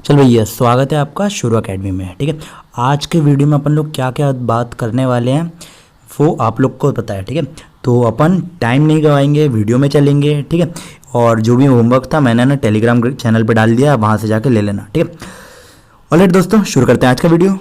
चल भैया, स्वागत है आपका शुरू एकेडमी में। ठीक है, आज के वीडियो में अपन लोग क्या क्या बात करने वाले हैं वो आप लोग को पता है। ठीक है, तो अपन टाइम नहीं गवाएंगे, वीडियो में चलेंगे। ठीक है, और जो भी होमवर्क था मैंने ना टेलीग्राम चैनल पे डाल दिया, वहाँ से जाके ले लेना। ठीक है, ऑलराइट दोस्तों, शुरू करते हैं आज का वीडियो।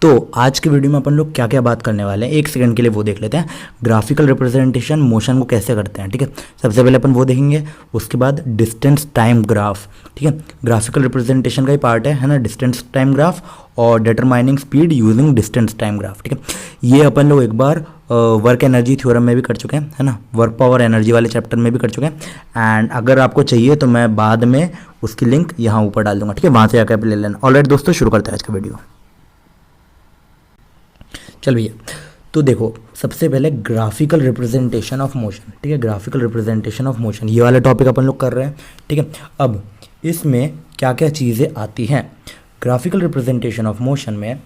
तो आज के वीडियो में अपन लोग क्या क्या बात करने वाले हैं, एक सेकंड के लिए वो देख लेते हैं। ग्राफिकल रिप्रेजेंटेशन मोशन को कैसे करते हैं। ठीक है, सबसे पहले अपन वो देखेंगे, उसके बाद डिस्टेंस टाइम ग्राफ। ठीक है, ग्राफिकल रिप्रेजेंटेशन का ही पार्ट है ना, डिस्टेंस टाइम ग्राफ और determining speed using distance time graph. ठीक है, ये अपन लोग एक बार वर्क एनर्जी थ्योरम में भी कर चुके हैं, है ना, वर्क पावर एनर्जी वाले चैप्टर में भी कर चुके हैं। एंड अगर आपको चाहिए तो मैं बाद में उसकी लिंक यहाँ ऊपर डाल दूंगा। ठीक है, वहाँ से जाकर ले लेना। ऑलराइट दोस्तों, शुरू करते हैं आज का वीडियो। चल भैया, तो देखो सबसे पहले ग्राफिकल रिप्रेजेंटेशन ऑफ मोशन। ठीक है, ग्राफिकल रिप्रेजेंटेशन ऑफ मोशन ये वाला टॉपिक अपन लोग कर रहे हैं। ठीक है, अब इसमें क्या क्या चीज़ें आती हैं ग्राफिकल रिप्रेजेंटेशन ऑफ मोशन में।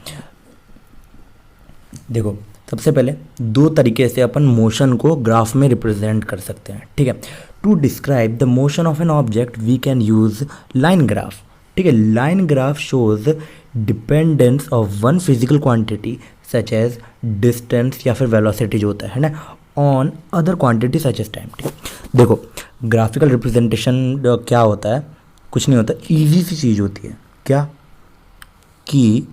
देखो सबसे पहले दो तरीके से अपन मोशन को ग्राफ में रिप्रेजेंट कर सकते हैं। ठीक है, to describe the motion of an object we can use line graph. ठीक है, line graph shows dependence of one physical quantity such as distance या फिर वेलोसिटी जो होता है ना, on other quantity such as time. ठीक है, देखो ग्राफिकल रिप्रेजेंटेशन क्या होता है, कुछ नहीं होता, इजी सी चीज़ होती है। क्या कि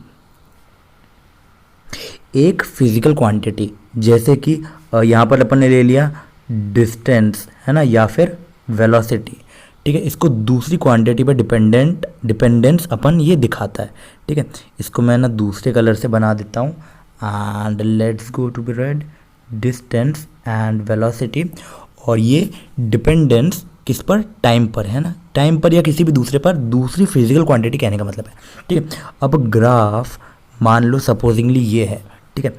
एक फिजिकल क्वांटिटी, जैसे कि यहाँ पर अपन ने ले लिया डिस्टेंस, है ना, या फिर वेलोसिटी। ठीक है, इसको दूसरी क्वांटिटी पर डिपेंडेंस अपन ये दिखाता है। ठीक है, इसको मैं ना दूसरे कलर से बना देता हूँ and let's go to be red, distance and velocity. और ये डिपेंडेंस किस पर, टाइम पर, है ना, टाइम पर या किसी भी दूसरे पर, दूसरी फिजिकल क्वांटिटी कहने का मतलब है। ठीक है, अब ग्राफ मान लो सपोजिंगली ये है। ठीक है,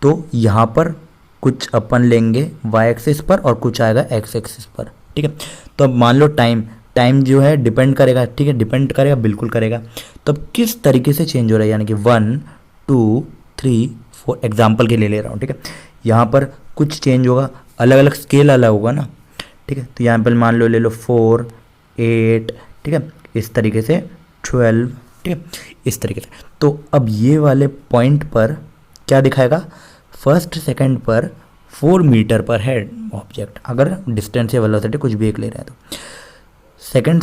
तो यहाँ पर कुछ अपन लेंगे वाई एक्सिस पर और कुछ आएगा एक्स एक्सिस पर। ठीक है, तो अब मान लो टाइम जो है डिपेंड करेगा। ठीक है, डिपेंड करेगा, बिल्कुल करेगा। तो अब किस तरीके से चेंज हो रहा है, यानी कि 1 2 3 4 एग्जाम्पल के लिए ले रहा हूँ। ठीक है, यहाँ पर कुछ चेंज होगा, अलग अलग स्केल अलग होगा ना। ठीक है, तो यहाँ पर मान लो ले लो 4 8, ठीक है, इस तरीके से 12, ठीक है, इस तरीके से। तो अब ये वाले पॉइंट पर क्या दिखाएगा, फर्स्ट सेकंड पर 4 मीटर पर है ऑब्जेक्ट, अगर डिस्टेंस या वेलोसिटी कुछ भी एक ले रहे हैं तो। सेकंड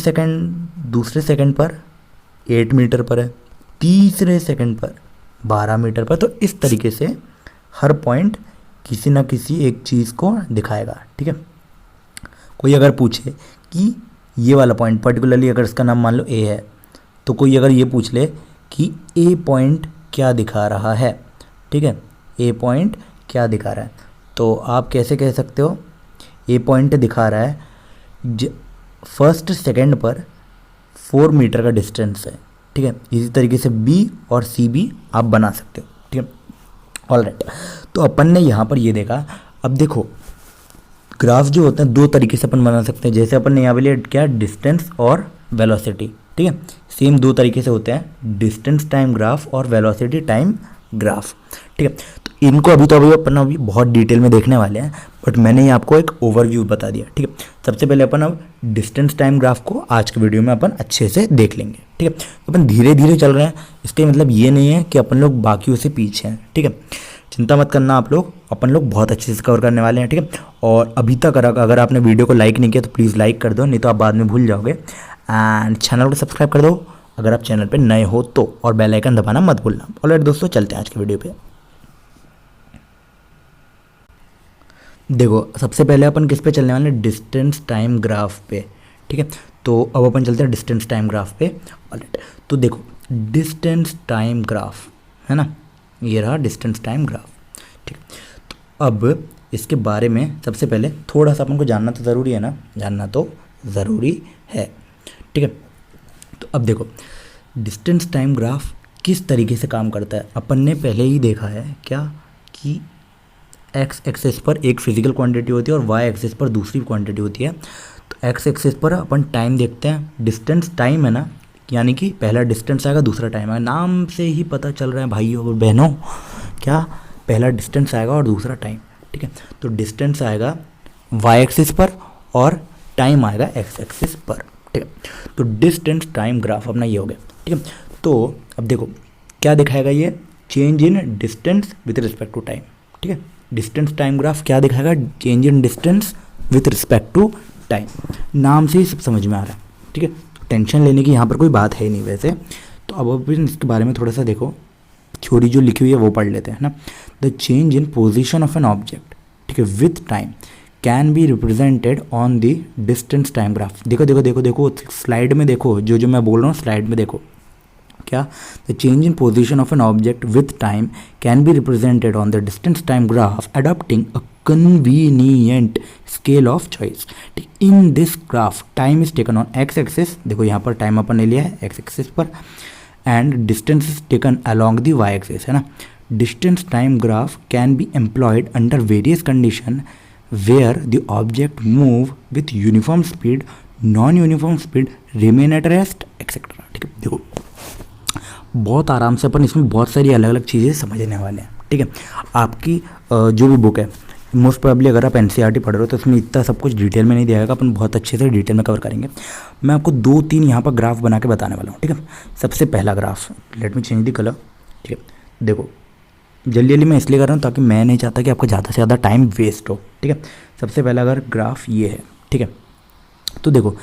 दूसरे सेकंड पर 8 मीटर पर है, तीसरे सेकंड पर 12 मीटर पर। तो इस तरीके से हर पॉइंट किसी ना किसी एक चीज़ को दिखाएगा। ठीक है, कोई अगर पूछे कि ये वाला पॉइंट पर्टिकुलरली, अगर इसका नाम मान लो ए है, तो कोई अगर ये पूछ ले कि ए पॉइंट क्या दिखा रहा है। ठीक है, ए पॉइंट क्या दिखा रहा है, तो आप कैसे कह सकते हो, ए पॉइंट दिखा रहा है फर्स्ट सेकंड पर 4 मीटर का डिस्टेंस है। ठीक है, इसी तरीके से बी और सी भी आप बना सकते हो। ठीक है, ऑलराइट, तो अपन ने यहाँ पर ये देखा। अब देखो ग्राफ जो होते हैं दो तरीके से अपन बना सकते हैं, जैसे अपन ने यहाँ पे लिया क्या, डिस्टेंस और वेलोसिटी। ठीक है, सेम दो तरीके से होते हैं, डिस्टेंस टाइम ग्राफ और वेलोसिटी टाइम ग्राफ। ठीक है, तो इनको अभी अपन अभी बहुत डिटेल में देखने वाले हैं, बट मैंने ये आपको एक ओवरव्यू बता दिया। ठीक है, सबसे पहले अपन अब डिस्टेंस टाइम ग्राफ को आज के वीडियो में अपन अच्छे से देख लेंगे। ठीक है, तो अपन धीरे धीरे चल रहे हैं, इसका मतलब ये नहीं है कि अपन लोग बाकियों से पीछे हैं। ठीक है, चिंता मत करना आप लोग, अपन लोग बहुत अच्छे से कवर करने वाले हैं। ठीक है, और अभी तक अगर आपने वीडियो को लाइक नहीं किया तो प्लीज़ लाइक कर दो, नहीं तो आप बाद में भूल जाओगे। एंड चैनल को सब्सक्राइब कर दो अगर आप चैनल पे नए हो तो, और बेल आइकन दबाना मत भूलना। ऑलराइट दोस्तों, चलते हैं आज के वीडियो पे। देखो सबसे पहले अपन किस पे चलने वाले हैं, डिस्टेंस टाइम ग्राफ पे। ठीक है, तो अब अपन चलते हैं डिस्टेंस टाइम ग्राफ पे। ऑलराइट, तो देखो डिस्टेंस टाइम ग्राफ है ना, ये रहा डिस्टेंस टाइम ग्राफ। ठीक है, तो अब इसके बारे में सबसे पहले थोड़ा सा अपन को जानना तो ज़रूरी है ना, जानना तो ज़रूरी है। ठीक है, तो अब देखो डिस्टेंस टाइम ग्राफ किस तरीके से काम करता है, अपन ने पहले ही देखा है क्या कि एक्स एक्सिस पर एक फिजिकल क्वांटिटी होती है और वाई एक्सिस पर दूसरी क्वांटिटी होती है। तो एक्स एक्सिस पर अपन टाइम देखते हैं, डिस्टेंस टाइम है ना, यानी कि पहला डिस्टेंस आएगा दूसरा टाइम आएगा, नाम से ही पता चल रहा है भाइयों और बहनों, क्या पहला डिस्टेंस आएगा और दूसरा टाइम। ठीक है, तो डिस्टेंस आएगा वाई एक्सिस पर और टाइम आएगा एक्स एक्सिस पर। ठीक है। तो डिस्टेंस टाइम ग्राफ अपना ये हो गया, ठीक है। तो अब देखो क्या दिखाएगा ये, change in distance with respect to time, ठीक है। डिस्टेंस टाइम ग्राफ क्या दिखाएगा, change in distance with respect to time, नाम से ही सब समझ में आ रहा है, ठीक है। टेंशन लेने की यहाँ पर कोई बात है नहीं वैसे। तो अब इसके बारे में थोड़ा सा देखो, थ्योरी जो लिखी हुई है वो पढ़ लेते हैं ना। The change in position of an object, ठीक है, with time can be represented on the distance time graph. देखो देखो देखो देखो स्लाइड में देखो, जो जो मैं बोल रहा हूँ स्लाइड में देखो क्या, the change in position of an object with time can be represented on the distance time graph adopting a convenient scale of choice. In this graph time is taken on X axis, देखो यहाँ पर time अपन ने लिया है X axis पर, and distance is taken along the Y axis, है ना। Distance time graph can be employed under various condition where the object move with uniform speed, non-uniform speed, remain at rest, etc. ठीक है, देखो बहुत आराम से अपन इसमें बहुत सारी अलग अलग चीज़ें समझने वाले हैं, ठीक है। आपकी जो भी बुक है मोस्ट प्रोबेबली अगर आप एनसीईआरटी पढ़ रहे हो तो उसमें इतना सब कुछ डिटेल में नहीं दिया जाएगा, अपन बहुत अच्छे से डिटेल में कवर करेंगे। मैं आपको 2-3 यहाँ पर ग्राफ बना के बताने वाला हूँ, ठीक है। सबसे पहला graph, late me change the colour, ठीक है। देखो जल्दी जल्दी मैं इसलिए कर रहा हूँ ताकि मैं नहीं चाहता कि आपका ज़्यादा से ज़्यादा टाइम वेस्ट हो, ठीक है। सबसे पहला अगर ग्राफ ये है, ठीक है। तो देखो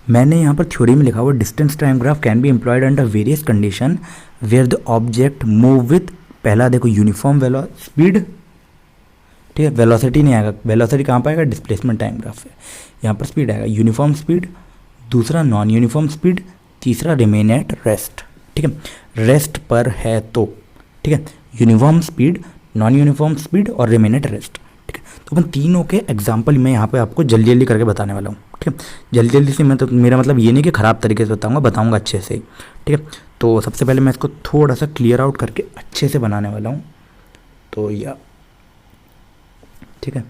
मैंने यहाँ पर थ्योरी में लिखा हुआ distance time graph can be employed under various condition where the object move with, पहला देखो यूनिफॉर्म स्पीड, ठीक है। वेलोसिटी नहीं आएगा, वेलोसिटी कहाँ पर आएगा, डिस्प्लेसमेंट टाइम ग्राफ है, यहाँ पर स्पीड आएगा, यूनिफॉर्म स्पीड, दूसरा नॉन यूनिफॉर्म स्पीड, तीसरा रिमेन एट रेस्ट, ठीक है। रेस्ट पर है तो, ठीक है, uniform speed, non uniform speed और रिमेन एट रेस्ट, ठीक है। तो अपन तीनों के एग्जांपल मैं यहाँ पे आपको जल्दी जल्दी करके बताने वाला हूँ, ठीक है। जल्दी जल्दी से मैं तो मेरा मतलब ये नहीं कि ख़राब तरीके से बताऊँगा अच्छे से, ठीक है। तो सबसे पहले मैं इसको थोड़ा सा क्लियर आउट करके अच्छे से बनाने वाला हूँ। तो या ठीक है,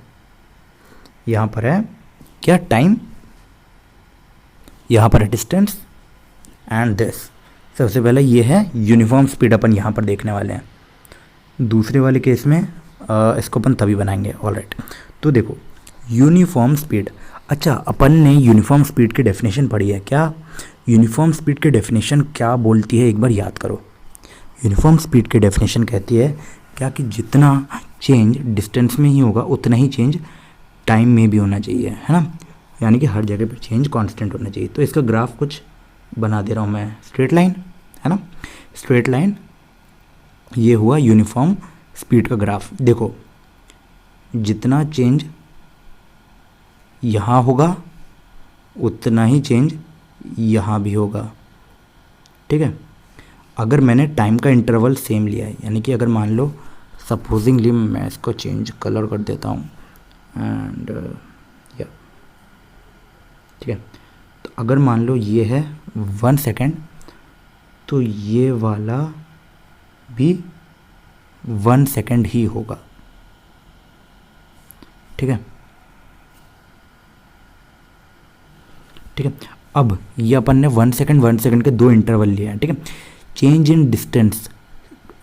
यहाँ पर है क्या टाइम, यहाँ पर है डिस्टेंस एंड दिस। सबसे पहले ये है यूनिफॉर्म स्पीड, अपन यहाँ पर देखने वाले हैं। दूसरे वाले केस में इसको अपन तभी बनाएंगे, ऑलराइट। तो देखो यूनिफॉर्म स्पीड, अच्छा अपन ने यूनिफॉर्म स्पीड की डेफिनेशन पढ़ी है क्या, यूनिफॉर्म स्पीड की डेफिनेशन क्या बोलती है एक बार याद करो। यूनिफॉर्म स्पीड की डेफिनेशन कहती है क्या कि जितना चेंज डिस्टेंस में ही होगा उतना ही चेंज टाइम में भी होना चाहिए, है ना। यानी कि हर जगह पर चेंज कांस्टेंट होना चाहिए। तो इसका ग्राफ कुछ बना दे रहा हूँ मैं, स्ट्रेट लाइन, है ना, स्ट्रेट लाइन, ये हुआ यूनिफॉर्म स्पीड का ग्राफ। देखो जितना चेंज यहाँ होगा उतना ही चेंज यहाँ भी होगा, ठीक है। अगर मैंने टाइम का इंटरवल सेम लिया है, यानी कि अगर मान लो सपोजिंगली मैं इसको चेंज कलर कर देता हूँ एंड या, ठीक है। तो अगर मान लो ये है 1 सेकेंड, तो ये वाला भी 1 सेकेंड ही होगा, ठीक है, ठीक है। अब ये अपन ने 1 सेकेंड के 2 इंटरवल लिए हैं, ठीक है। Change in distance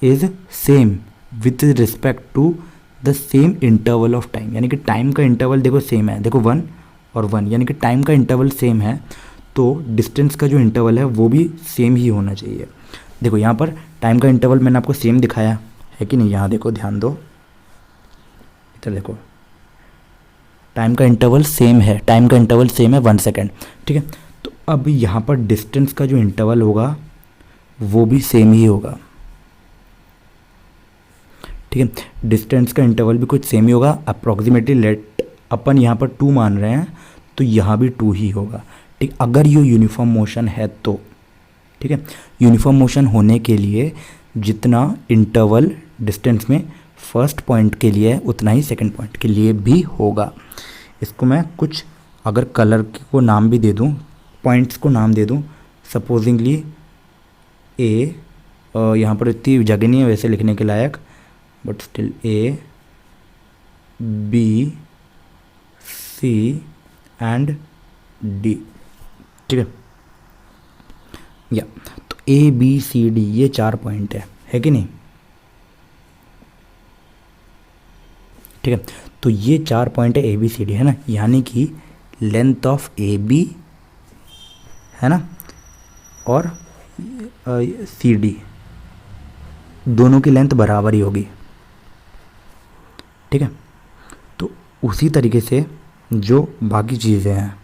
is same with respect to the same interval of time, यानी कि टाइम का इंटरवल देखो सेम है, देखो 1 और 1, यानी कि टाइम का इंटरवल सेम है तो डिस्टेंस का जो इंटरवल है वो भी सेम ही होना चाहिए। देखो यहाँ पर टाइम का इंटरवल मैंने आपको सेम दिखाया है कि नहीं, यहाँ देखो ध्यान दो, इधर देखो टाइम का इंटरवल सेम है, टाइम का इंटरवल सेम है 1 सेकेंड, ठीक है। तो अब यहाँ पर डिस्टेंस का जो इंटरवल होगा वो भी सेम ही होगा, ठीक है। डिस्टेंस का इंटरवल भी कुछ सेम ही होगा, अप्रॉक्सीमेटली लेट अपन यहाँ पर 2 मान रहे हैं तो यहाँ भी 2 ही होगा, ठीक। अगर ये यूनिफॉर्म मोशन है तो, ठीक है। यूनिफॉर्म मोशन होने के लिए जितना इंटरवल डिस्टेंस में फर्स्ट पॉइंट के लिए है उतना ही सेकंड पॉइंट के लिए भी होगा। इसको मैं कुछ अगर कलर को नाम भी दे दूं, पॉइंट्स को नाम दे दूं, सपोजिंगली ए, यहाँ पर इतनी जगह नहीं है वैसे लिखने के लायक, but still A, B, C and D, ठीक है। या तो ए बी सी डी ये 4 पॉइंट है कि नहीं, ठीक है। तो ये 4 पॉइंट है ए बी सी डी, है ना, यानी कि लेंथ ऑफ ए बी, है ना, और सी डी, दोनों की लेंथ बराबर ही होगी, ठीक है। तो उसी तरीके से जो बाकी चीज़ें हैं,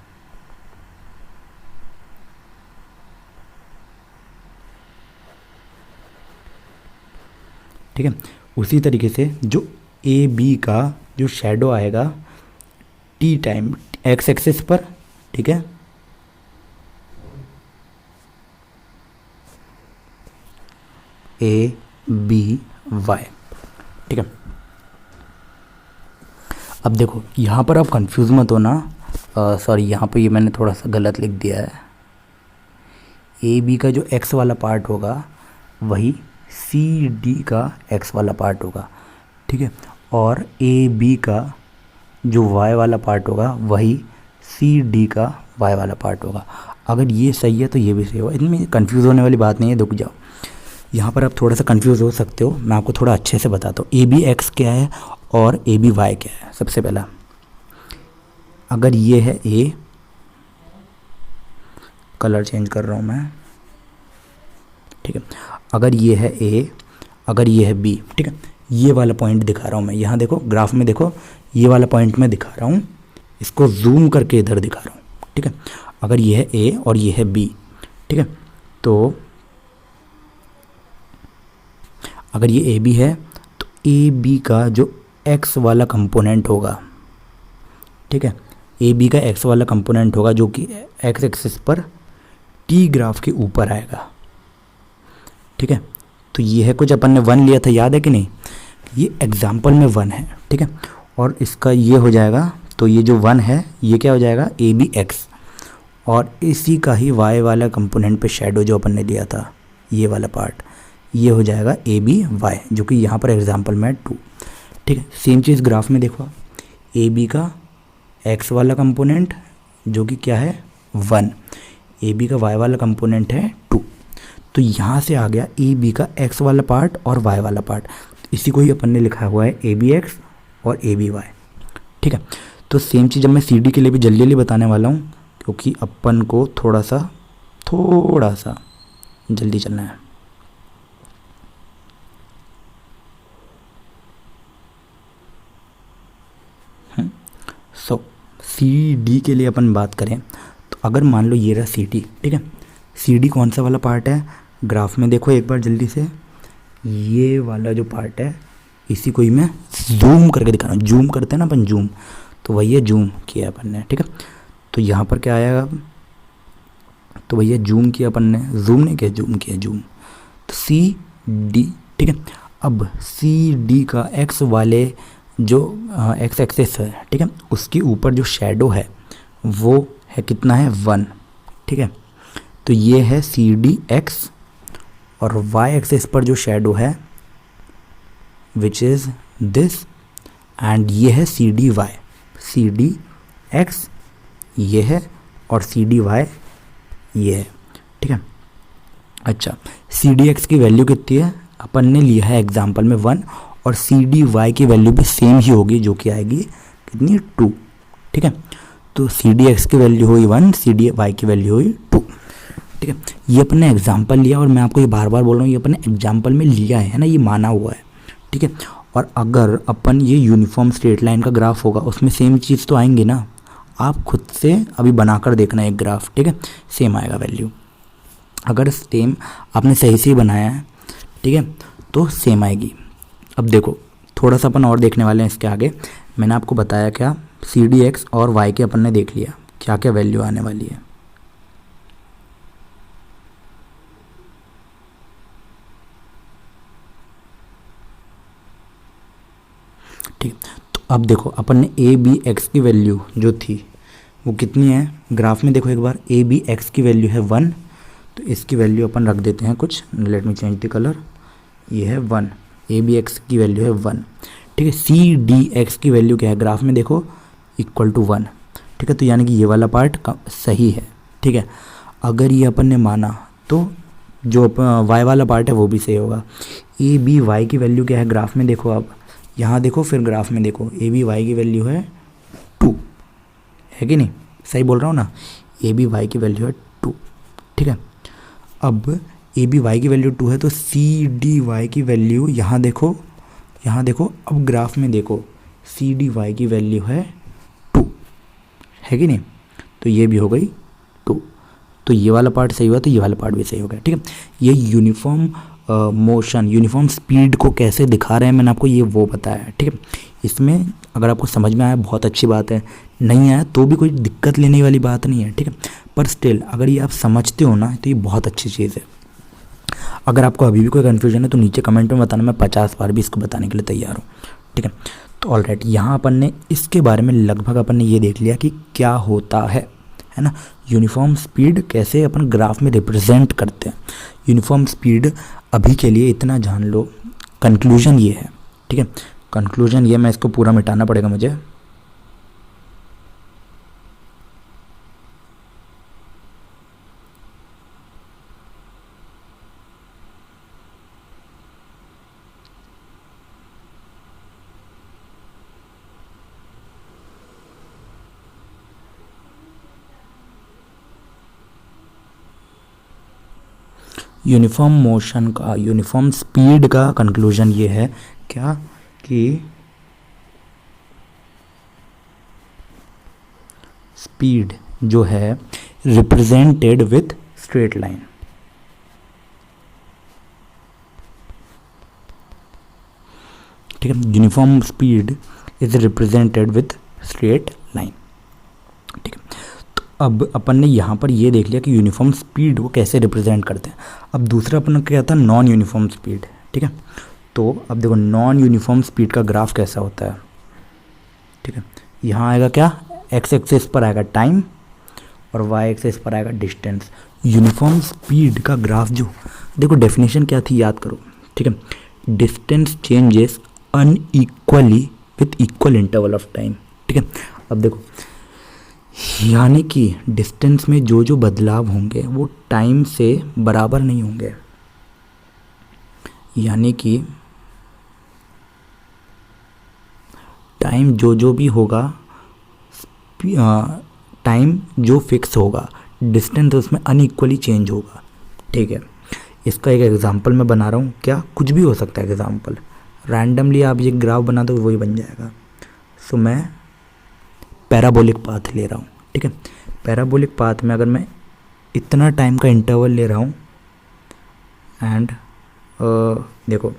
ठीक है, उसी तरीके से जो ए बी का जो शेडो आएगा टी टाइम एक्स एक्सिस पर, ठीक है, ए बी वाई, ठीक है। अब देखो यहाँ पर आप कंफ्यूज मत हो ना, सॉरी यहाँ पे ये मैंने थोड़ा सा गलत लिख दिया है। ए बी का जो एक्स वाला पार्ट होगा वही सी डी का एक्स वाला पार्ट होगा, ठीक है, और ए बी का जो वाई वाला पार्ट होगा वही सी डी का वाई वाला पार्ट होगा। अगर ये सही है तो ये भी सही होगा, इनमें कंफ्यूज होने वाली बात नहीं है। रुक जाओ, यहाँ पर आप थोड़ा सा कंफ्यूज हो सकते हो, मैं आपको थोड़ा अच्छे से बताता हूँ। ए बी एक्स क्या है और ए बी वाई क्या है। सबसे पहला, अगर ये है ए, कलर चेंज कर रहा हूँ मैं, ठीक है, अगर ये है ए, अगर ये है बी, ठीक है, ये वाला पॉइंट दिखा रहा हूँ मैं, यहाँ देखो ग्राफ में देखो, ये वाला पॉइंट मैं दिखा रहा हूँ, इसको जूम करके इधर दिखा रहा हूँ, ठीक है। अगर ये है ए और ये है बी, ठीक है, तो अगर ये ए बी है तो ए बी का जो एक्स वाला कंपोनेंट होगा, ठीक है, ए बी का एक्स वाला कंपोनेंट होगा जो कि एक्स एक्सिस पर टी ग्राफ के ऊपर आएगा, ठीक है। तो ये है कुछ अपन ने 1 लिया था, याद है कि नहीं, ये एग्जाम्पल में 1 है, ठीक है, और इसका ये हो जाएगा, तो ये जो 1 है ये क्या हो जाएगा, ए बी एक्स, और इसी का ही वाई वाला कंपोनेंट पे शेडो जो अपन ने लिया था, ये वाला पार्ट, ये हो जाएगा ए बी वाई, जो कि यहाँ पर एग्जाम्पल में 2, ठीक है। सेम चीज़ ग्राफ में देखो, ए बी का एक्स वाला कंपोनेंट जो कि क्या है 1, ए बी का वाई वाला कंपोनेंट है 2, तो यहाँ से आ गया ए बी का एक्स वाला पार्ट और वाई वाला पार्ट, इसी को ही अपन ने लिखा हुआ है ए बी एक्स और ए बी वाई, ठीक है। तो सेम चीज़ अब मैं सी डी के लिए भी जल्दी जल्दी बताने वाला हूँ, क्योंकि अपन को थोड़ा सा जल्दी चलना है। सो सी डी के लिए अपन बात करें तो अगर मान लो ये रहा सी डी, ठीक है, सी डी कौन सा वाला पार्ट है, ग्राफ में देखो एक बार जल्दी से, ये वाला जो पार्ट है इसी को ही मैं जूम करके दिखा रहा हूँ, जूम करते हैं ना अपन, जूम, तो वही है, जूम किया अपन ने, ठीक है। तो यहाँ पर क्या आएगा, तो भैया जूम किया अपन ने, जूम नहीं किया, जूम किया, जूम, तो सी डी, ठीक है। अब सी डी का एक्स वाले जो एक्स एक्सिस है, ठीक है, उसके ऊपर जो शेडो है वो है कितना है 1, ठीक है। तो ये है सी डी एक्स, और वाई एक्सिस पर जो शेडो है विच इज़ दिस, एंड ये है C D Y, C D X ये है और सी डी वाई ये है, ठीक है। अच्छा, सी डी एक्स की वैल्यू कितनी है, अपन ने लिया है एग्जाम्पल में 1, और सी डी वाई की वैल्यू भी सेम ही होगी, जो कि आएगी कितनी 2, ठीक है। तो सी डी एक्स की वैल्यू हुई 1, सी डी वाई की वैल्यू हुई 2, ठीक है। ये अपन ने एग्जाम्पल लिया, और मैं आपको ये बार बार बोल रहा हूँ, ये अपन ने एग्जाम्पल में लिया है ना, ये माना हुआ है, ठीक है। और अगर अपन ये यूनिफॉर्म स्ट्रेट लाइन का ग्राफ होगा उसमें सेम चीज़ तो आएंगे ना, आप खुद से अभी बनाकर देखना एक ग्राफ, ठीक है, सेम आएगा वैल्यू। अगर सेम आपने सही से ही बनाया है, ठीक है, तो सेम आएगी। अब देखो थोड़ा सा अपन और देखने वाले हैं इसके आगे। मैंने आपको बताया क्या, सी डी एक्स और वाई के अपन ने देख लिया क्या क्या वैल्यू आने वाली है, ठीक है। तो अब देखो अपन ने ए बी एक्स की वैल्यू जो थी वो कितनी है, ग्राफ में देखो एक बार, ए बी एक्स की वैल्यू है 1, तो इसकी वैल्यू अपन रख देते हैं कुछ, late me change the colour, ये है 1, ए बी एक्स की वैल्यू है 1, ठीक है। सी डी एक्स की वैल्यू क्या है, ग्राफ में देखो इक्वल टू 1, ठीक है। तो यानी कि ये वाला पार्ट सही है, ठीक है। अगर ये अपन ने माना तो जो वाई वाला पार्ट है वो भी सही होगा। ए बी वाई की वैल्यू क्या है, ग्राफ में देखो, आप यहाँ देखो फिर ग्राफ में देखो, ए बी वाई की वैल्यू है 2, है कि नहीं, सही बोल रहा हूँ ना, ए बी वाई की वैल्यू है 2, ठीक है। अब ए बी वाई की वैल्यू 2 है तो सी डी वाई की वैल्यू यहाँ देखो, यहाँ देखो, अब ग्राफ में देखो, सी डी वाई की वैल्यू है 2, है कि नहीं? तो ये भी हो गई 2, तो ये वाला पार्ट सही हुआ तो ये वाला पार्ट भी सही हो गया, ठीक है। ये यूनिफॉर्म मोशन, यूनिफॉर्म स्पीड को कैसे दिखा रहे हैं मैंने आपको ये वो बताया है, ठीक है। इसमें अगर आपको समझ में आया बहुत अच्छी बात है, नहीं आया तो भी कोई दिक्कत लेने वाली बात नहीं है, ठीक है। पर स्टिल अगर ये आप समझते हो ना तो ये बहुत अच्छी चीज़ है। अगर आपको अभी भी कोई कन्फ्यूजन है तो नीचे कमेंट में बताना, मैं 50 बार भी इसको बताने के लिए तैयार हूँ, ठीक है। तो ऑलराइट, यहाँ अपन ने इसके बारे में लगभग अपन ने ये देख लिया कि क्या होता है ना, यूनिफॉर्म स्पीड कैसे अपन ग्राफ में रिप्रेजेंट करते हैं। यूनिफॉर्म स्पीड अभी के लिए इतना जान लो, कंक्लूजन ये है, ठीक है। कंक्लूजन ये, मैं इसको पूरा मिटाना पड़ेगा मुझे, यूनिफॉर्म मोशन का, यूनिफॉर्म स्पीड का कंक्लूजन ये है क्या कि स्पीड जो है रिप्रेजेंटेड विथ स्ट्रेट लाइन, ठीक है। Uniform speed is represented with straight line, ठीक है। तो अब अपन ने यहाँ पर ये देख लिया कि यूनिफॉर्म स्पीड को कैसे रिप्रेजेंट करते हैं। अब दूसरा अपन क्या था, नॉन यूनिफॉर्म स्पीड, ठीक है। तो अब देखो नॉन यूनिफॉर्म स्पीड का ग्राफ कैसा होता है, ठीक है। यहाँ आएगा क्या, एक्स एक्सिस पर आएगा टाइम और वाई एक्सिस पर आएगा डिस्टेंस। यूनिफॉर्म स्पीड का ग्राफ जो, देखो डेफिनेशन क्या थी याद करो, ठीक है। Distance changes unequally with equal interval of time, ठीक है। अब देखो यानी कि डिस्टेंस में जो जो बदलाव होंगे वो टाइम से बराबर नहीं होंगे, यानी कि टाइम जो जो भी होगा, टाइम जो फिक्स होगा, डिस्टेंस उसमें अनइक्वली चेंज होगा, ठीक है। इसका एक एग्जांपल मैं बना रहा हूँ, क्या कुछ भी हो सकता है एग्जांपल, रैंडमली आप ये ग्राफ बना दो वही बन जाएगा। सो मैं पैराबोलिक पाथ ले रहा हूँ, ठीक है। पैराबोलिक पाथ में अगर मैं इतना टाइम का इंटरवल ले रहा हूँ एंड देखो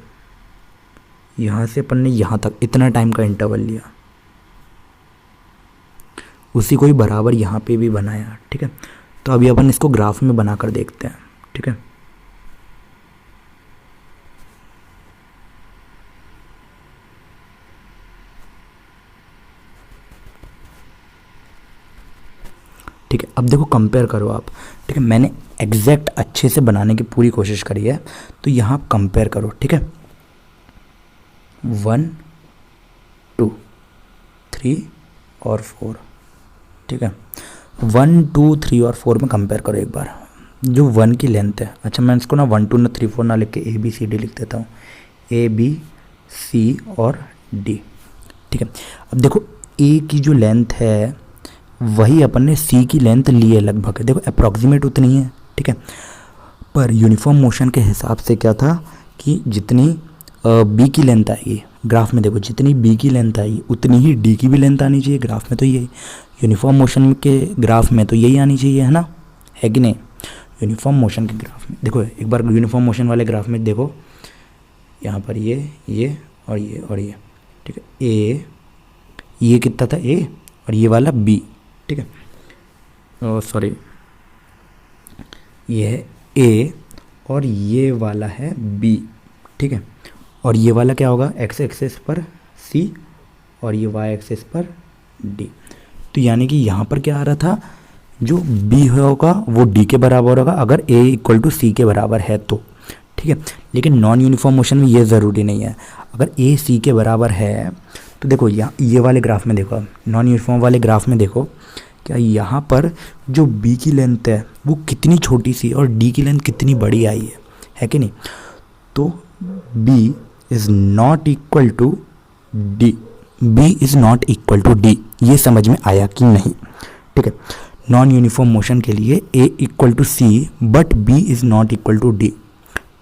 यहाँ से अपन ने यहाँ तक इतना टाइम का इंटरवल लिया, उसी को ही बराबर यहाँ पे भी बनाया, ठीक है। तो अभी अपन इसको ग्राफ में बना कर देखते हैं, ठीक है। ठीक है, अब देखो कंपेयर करो आप, ठीक है। मैंने एग्जैक्ट अच्छे से बनाने की पूरी कोशिश करी है, तो यहाँ कंपेयर करो, ठीक है। 1 2 3 और 4, ठीक है। 1 2 3 और 4 में कंपेयर करो एक बार, जो 1 की लेंथ है, अच्छा मैं इसको ना 1 2 ना 3 4 ना लिख के A B C D लिख देता हूँ, A B C और D, ठीक है। अब देखो A की जो लेंथ है वही अपन ने C की लेंथ ली है लगभग, देखो अप्रॉक्सीमेट उतनी है, ठीक है। पर यूनिफॉर्म मोशन के हिसाब से क्या था कि जितनी B की लेंथ आएगी ग्राफ में, देखो जितनी B की लेंथ आएगी उतनी ही D की भी लेंथ आनी चाहिए ग्राफ में, तो यही यूनिफॉर्म मोशन के ग्राफ में तो यही आनी चाहिए, है ना, है कि नहीं। यूनिफॉर्म मोशन के ग्राफ में देखो एक बार, यूनिफॉर्म मोशन वाले ग्राफ में देखो, यहाँ पर ये और ये, ठीक है। ये कितना था A और ये वाला B, ठीक है। सॉरी, ये है A और ये वाला है B, ठीक है। और ये वाला क्या होगा, एक्स एक्सिस पर C और ये वाई एक्सिस पर D। तो यानी कि यहाँ पर क्या आ रहा था, जो B होगा वो D के बराबर होगा अगर A इक्वल टू C के बराबर है तो, ठीक है। लेकिन नॉन यूनिफॉर्म मोशन में ये ज़रूरी नहीं है, अगर A C के बराबर है तो देखो यहाँ ये वाले ग्राफ में देखो, नॉन यूनिफॉर्म वाले ग्राफ में देखो क्या यहाँ पर जो B की लेंथ है वो कितनी छोटी सी और D की लेंथ कितनी बड़ी आई है कि नहीं। तो B is not equal to D, B is not equal to D, ये समझ में आया कि नहीं, ठीक है। नॉन यूनिफॉर्म मोशन के लिए A equal to C but B is not equal to D,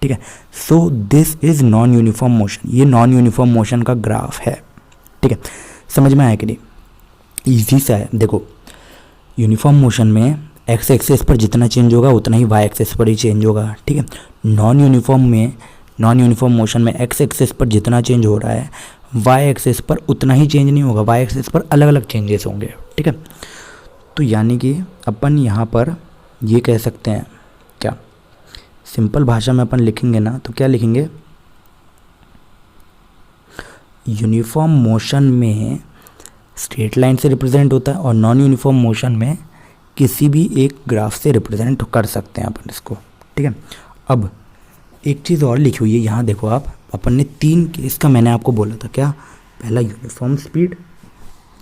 ठीक है। So this is non uniform motion, ये नॉन यूनिफॉर्म मोशन का ग्राफ है, ठीक है। समझ में आया कि नहीं? ईजी सा है। देखो यूनिफॉर्म मोशन में एक्स एक्सेस पर जितना चेंज होगा उतना ही वाई एक्सेस पर ही चेंज होगा, ठीक है। नॉन यूनिफॉर्म मोशन में एक्स एक्सेस पर जितना चेंज हो रहा है वाई एक्सेस पर उतना ही चेंज नहीं होगा, वाई एक्सेस पर अलग अलग चेंजेस होंगे, ठीक है। तो यानी कि अपन यहाँ पर ये कह सकते हैं, क्या सिंपल भाषा में अपन लिखेंगे ना तो क्या लिखेंगे, यूनिफॉर्म मोशन में स्ट्रेट लाइन से रिप्रेजेंट होता है और नॉन यूनिफॉर्म मोशन में किसी भी एक ग्राफ से रिप्रेजेंट कर सकते हैं अपन इसको, ठीक है। अब एक चीज़ और लिखी हुई है यहाँ देखो आप, अपन ने 3 केस का मैंने आपको बोला था, क्या? पहला यूनिफॉर्म स्पीड,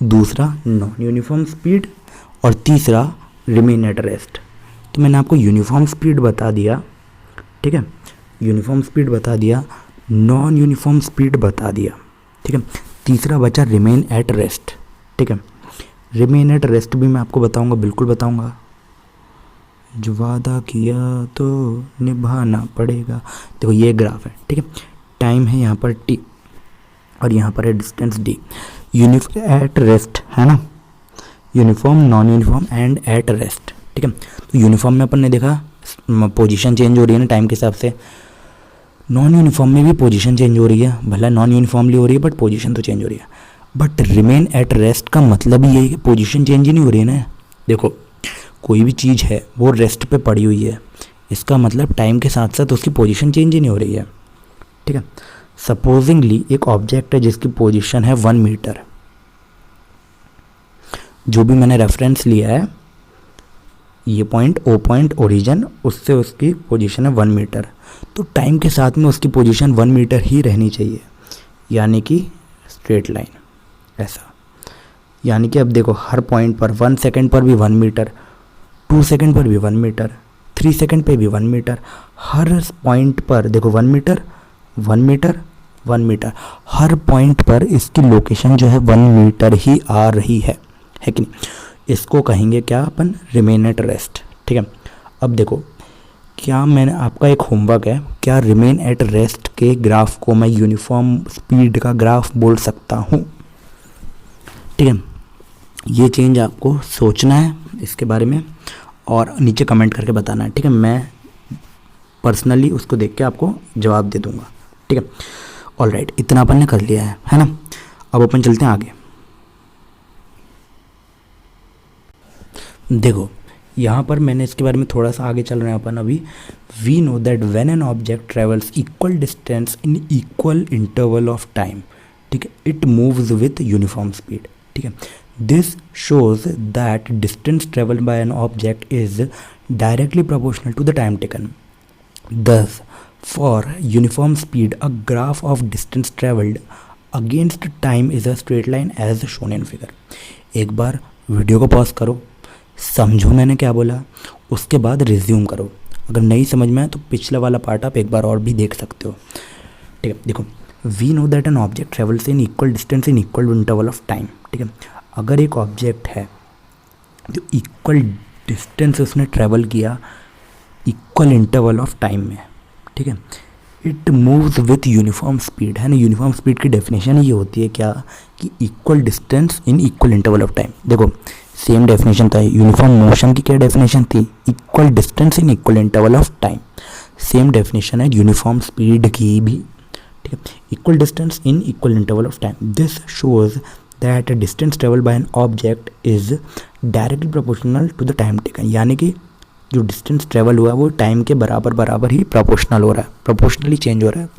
दूसरा नॉन यूनिफॉर्म स्पीड और तीसरा रिमेन एट रेस्ट। तो मैंने आपको यूनिफॉर्म स्पीड बता दिया, ठीक है, यूनिफॉर्म स्पीड बता दिया, नॉन यूनिफॉर्म स्पीड बता दिया, ठीक है। तीसरा बचा रिमेन एट रेस्ट, ठीक है। रिमेन एट रेस्ट भी मैं आपको बताऊंगा, बिल्कुल बताऊंगा, जो वादा किया तो निभाना पड़ेगा। देखो ये ग्राफ है, ठीक है, टाइम है यहाँ पर t और यहाँ पर है distance d, uniform at rest है ना, uniform non uniform and at rest, ठीक है। तो यूनिफॉर्म में अपन ने देखा पोजीशन चेंज हो रही है ना टाइम के हिसाब से, नॉन यूनिफॉर्म में भी पोजीशन चेंज हो रही है, भला नॉन यूनिफॉर्मली हो रही है बट पोजीशन तो चेंज हो रही है। बट रिमेन एट रेस्ट का मतलब ही ये है कि पोजीशन चेंज ही नहीं हो रही है ना। देखो कोई भी चीज़ है वो रेस्ट पे पड़ी हुई है, इसका मतलब टाइम के साथ साथ उसकी पोजीशन चेंज ही नहीं हो रही है, ठीक है। सपोजिंगली एक ऑब्जेक्ट है जिसकी पोजीशन है 1 मीटर, जो भी मैंने रेफरेंस लिया है ये पॉइंट ओ पॉइंट ओरिजिन, उससे उसकी पोजीशन है 1 मीटर, तो टाइम के साथ में उसकी पोजीशन 1 मीटर ही रहनी चाहिए, यानी कि स्ट्रेट लाइन ऐसा। यानी कि अब देखो हर पॉइंट पर 1 सेकंड पर भी 1 मीटर, 2 सेकंड पर भी 1 मीटर, 3 सेकंड पे भी 1 मीटर, हर पॉइंट पर देखो 1 मीटर 1 मीटर 1 मीटर, हर पॉइंट पर इसकी लोकेशन जो है 1 मीटर ही आ रही है कि नहीं। इसको कहेंगे क्या अपन, रिमेन एट रेस्ट, ठीक है। अब देखो क्या मैंने आपका एक होमवर्क है, क्या रिमेन एट रेस्ट के ग्राफ को मैं यूनिफॉर्म स्पीड का ग्राफ बोल सकता हूँ, ठीक है। ये चेंज आपको सोचना है इसके बारे में और नीचे कमेंट करके बताना है, ठीक है। मैं पर्सनली उसको देख के आपको जवाब दे दूंगा, ठीक है। ऑलराइट, इतना अपन ने कर लिया है ना। अब अपन चलते हैं आगे। देखो यहाँ पर मैंने इसके बारे में थोड़ा सा आगे चल रहे हैं अपन अभी। We know that when an object travels equal distance in equal interval of time, ठीक है, it moves with uniform speed, ठीक है। This shows that distance travelled by an object is directly proportional to the time taken. Thus, for uniform speed, a graph of distance traveled against time is a straight line as shown in figure. एक बार video को pause करो, समझो मैंने क्या बोला, उसके बाद resume करो। अगर नहीं समझ में आए तो पिछला वाला पार्ट आप एक बार और भी देख सकते हो, ठीक है। देखो we know that an object travels in equal distance in equal interval of time, ठीक है। अगर एक ऑब्जेक्ट है जो इक्वल डिस्टेंस उसने ट्रेवल किया इक्वल इंटरवल ऑफ टाइम में, ठीक है, it moves with uniform speed, है ना। यूनिफॉर्म स्पीड की डेफिनेशन ये होती है क्या, कि equal distance in equal interval of time. देखो सेम डेफिनेशन था, यूनिफॉर्म मोशन की क्या डेफिनेशन थी, equal distance in equal interval of time. Same definition है यूनिफॉर्म स्पीड की भी, ठीक है, equal distance in equal interval of time. This shows that distance travel by an object is directly proportional to the time taken, यानी कि जो distance travel हुआ है वो टाइम के बराबर ही प्रोपोर्शनल हो रहा है, प्रोपोर्शनली चेंज हो रहा है।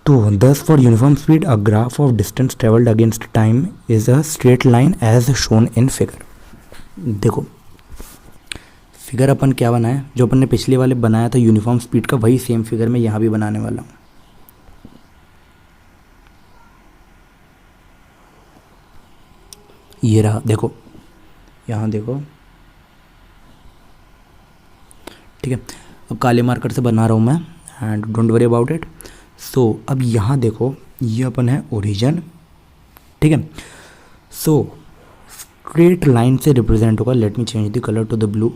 तो thus for uniform speed a graph of distance travelled against time is a straight line as shown in figure. देखो फिगर अपन क्या बनाए, जो अपन ने पिछले वाले बनाया था यूनिफॉर्म स्पीड का, वही सेम फिगर मैं यहाँ भी बनाने वाला हूँ। ये रहा, देखो यहाँ देखो, ठीक है। अब काले मार्कर से बना रहा हूँ मैं, and don't worry about it. So अब यहाँ देखो ये अपन है ओरिजिन, ठीक है। सो स्ट्रेट लाइन से रिप्रेजेंट होगा। Let me change the colour to the blue.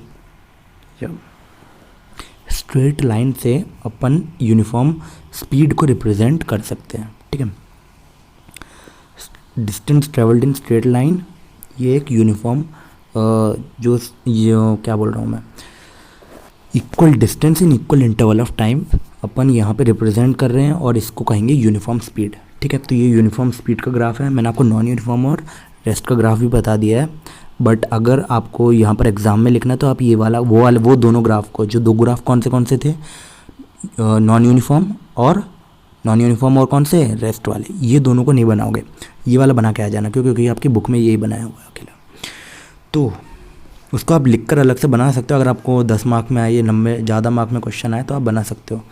Straight line से अपन यूनिफॉर्म स्पीड को रिप्रेजेंट कर सकते हैं, ठीक है। Distance travelled in straight line, ये एक यूनिफॉर्म जो ये क्या बोल रहा हूँ मैं, equal distance in equal interval of time अपन यहाँ पे रिप्रेजेंट कर रहे हैं और इसको कहेंगे यूनिफॉर्म स्पीड, ठीक है। तो ये यूनिफॉर्म स्पीड का ग्राफ है। मैंने आपको नॉन यूनिफॉर्म और रेस्ट का ग्राफ भी बता दिया है, बट अगर आपको यहाँ पर एग्जाम में लिखना है तो आप ये वाला वो दोनों ग्राफ को, जो दो ग्राफ कौन से थे, नॉन यूनिफॉर्म और कौन से, रेस्ट वाले, ये दोनों को नहीं बनाओगे, ये वाला बना के आ जाना, क्योंकि आपकी बुक में यही बनाया हुआ है अकेला। तो उसको आप लिखकर अलग से बना सकते हो। अगर आपको 10 मार्क में आए, लंबे ज़्यादा मार्क में क्वेश्चन आए तो आप बना सकते हो,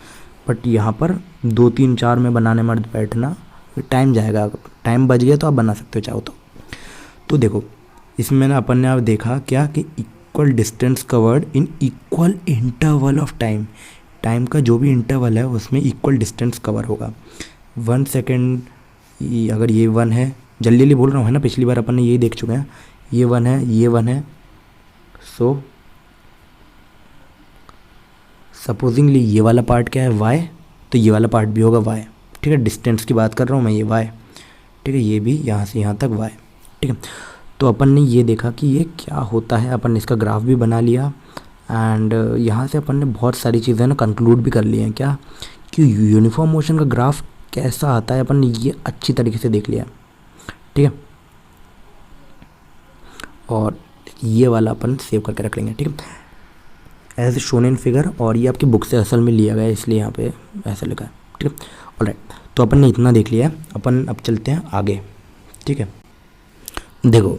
बट यहाँ पर 2 3 4 में बनाने मत बैठना, टाइम जाएगा। टाइम बच गया तो आप बना सकते हो चाहो तो देखो इसमें ना अपन ने आप देखा क्या कि equal distance covered in equal interval of time, time का जो भी इंटरवल है उसमें इक्वल डिस्टेंस कवर होगा। 1 सेकेंड, अगर ये 1 है, जल्दी बोल रहा हूँ है ना, पिछली बार अपन ने यही देख चुके हैं, ये 1 है, ये 1 है। सो सपोजिंगली ये वाला पार्ट क्या है, y, तो ये वाला पार्ट भी होगा y, ठीक है। डिस्टेंस की बात कर रहा हूँ मैं, ये y, ठीक है, ये भी यहाँ से यहाँ तक y, ठीक है। तो अपन ने ये देखा कि ये क्या होता है, अपन ने इसका ग्राफ भी बना लिया एंड यहाँ से अपन ने बहुत सारी चीज़ें ना कंक्लूड भी कर ली हैं, क्या कि यूनिफॉर्म मोशन का ग्राफ कैसा आता है अपन ने ये अच्छी तरीके से देख लिया, ठीक है। और ये वाला अपन सेव करके रख लेंगे, ठीक है, एज शोन इन फिगर। और ये आपकी बुक से असल में लिया गया है, इसलिए यहाँ पे ऐसा लिखा है, ठीक है। ऑलराइट, तो अपन ने इतना देख लिया है, अपन अब चलते हैं आगे, ठीक है। देखो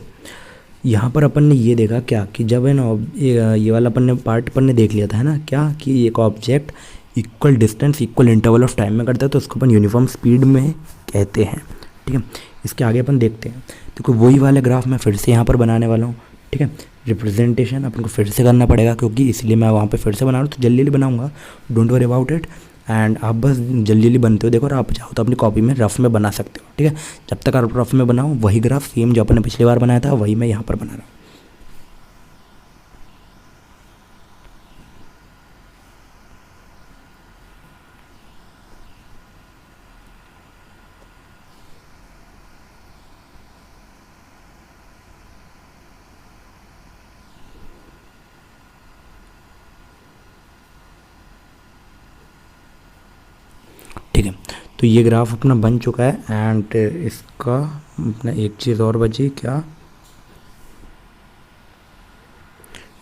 यहाँ पर अपन ने ये देखा क्या कि जब है ना ये वाला अपन ने पार्ट अपन ने देख लिया था, है ना, क्या कि एक object equal distance equal interval of time में करता है तो उसको अपन यूनिफॉर्म स्पीड में कहते हैं, ठीक है। इसके आगे अपन देखते हैं, देखो वही वाला ग्राफ मैं फिर से यहाँ पर बनाने वाला हूँ, ठीक है। रिप्रेजेंटेशन अपन को फिर से करना पड़ेगा, क्योंकि इसलिए मैं वहाँ पे फिर से बना रहा हूँ, तो जल्दी बनाऊँगा, don't worry about it. And आप बस जल्दी बनते हो, देखो, और आप चाहो तो अपनी कॉपी में रफ में बना सकते हो, ठीक है। जब तक आप रफ में बनाओ, वही ग्राफ सेम जो अपन ने पिछली बार बनाया था वही मैं यहाँ पर बना रहा हूँ। ठीक है, तो ये ग्राफ अपना बन चुका है एंड इसका अपना एक चीज़ और बची, क्या,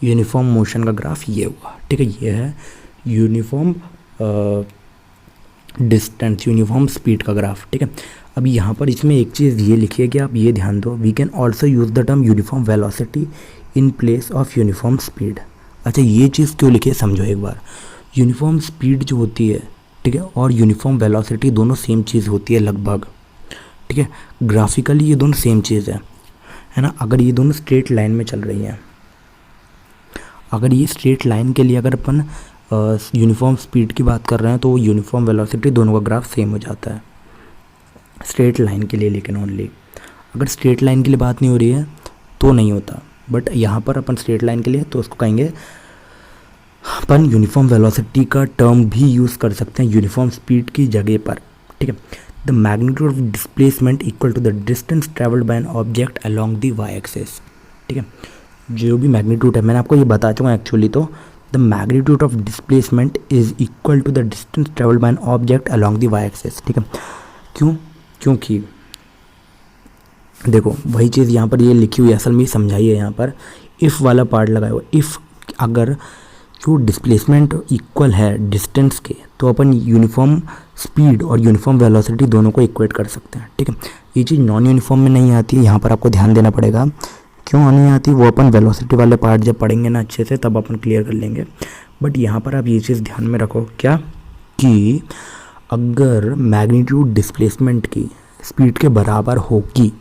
यूनिफॉर्म मोशन का ग्राफ ये हुआ, ठीक है। ये है यूनिफॉर्म डिस्टेंस, यूनिफॉर्म स्पीड का ग्राफ, ठीक है। अब यहाँ पर इसमें एक चीज़ ये लिखी है कि आप ये ध्यान दो, we can also use the term uniform velocity in place of uniform speed. अच्छा, ये चीज़ क्यों लिखी है समझो एक बार। यूनिफॉर्म स्पीड जो होती है, ठीक है, और यूनिफॉर्म वेलोसिटी दोनों सेम चीज़ होती है लगभग, ठीक है। ग्राफिकली ये दोनों सेम चीज़ है ना। अगर ये दोनों स्ट्रेट लाइन में चल रही हैं, अगर ये स्ट्रेट लाइन के लिए अगर अपन यूनिफॉर्म स्पीड की बात कर रहे हैं तो यूनिफॉर्म वेलोसिटी दोनों का ग्राफ सेम हो जाता है स्ट्रेट लाइन के लिए। लेकिन ओनली अगर स्ट्रेट लाइन के लिए बात नहीं हो रही है तो नहीं होता, बट यहाँ पर अपन स्ट्रेट लाइन के लिए तो उसको कहेंगे अपन यूनिफॉर्म वेलोसिटी का टर्म भी यूज़ कर सकते हैं यूनिफॉर्म स्पीड की जगह पर, ठीक है। The magnitude of displacement equal to the distance travelled by an object along the Y axis, ठीक है। जो भी मैग्नीट्यूड है मैंने आपको ये बता चुका हूँ एक्चुअली, तो the magnitude of displacement is equal to the distance travelled by an object along the Y axis, ठीक है। क्यों? क्योंकि देखो वही चीज़ यहाँ पर ये लिखी हुई असल में समझाई है यहाँ पर, इफ़ वाला पार्ट लगाया हुआ। इफ़ अगर जो डिस्प्लेसमेंट इक्वल है डिस्टेंस के तो अपन यूनिफॉर्म स्पीड और यूनिफॉर्म वेलोसिटी दोनों को इक्वेट कर सकते हैं, ठीक है। ये चीज़ नॉन यूनिफॉर्म में नहीं आती है, यहाँ पर आपको ध्यान देना पड़ेगा। क्यों नहीं आती वो अपन वेलोसिटी वाले पार्ट जब पढ़ेंगे ना अच्छे से तब अपन क्लियर कर लेंगे। बट यहाँ पर आप ये चीज़ ध्यान में रखो क्या कि अगर मैग्नीट्यूड डिस्प्लेसमेंट की स्पीड के बराबर होगी,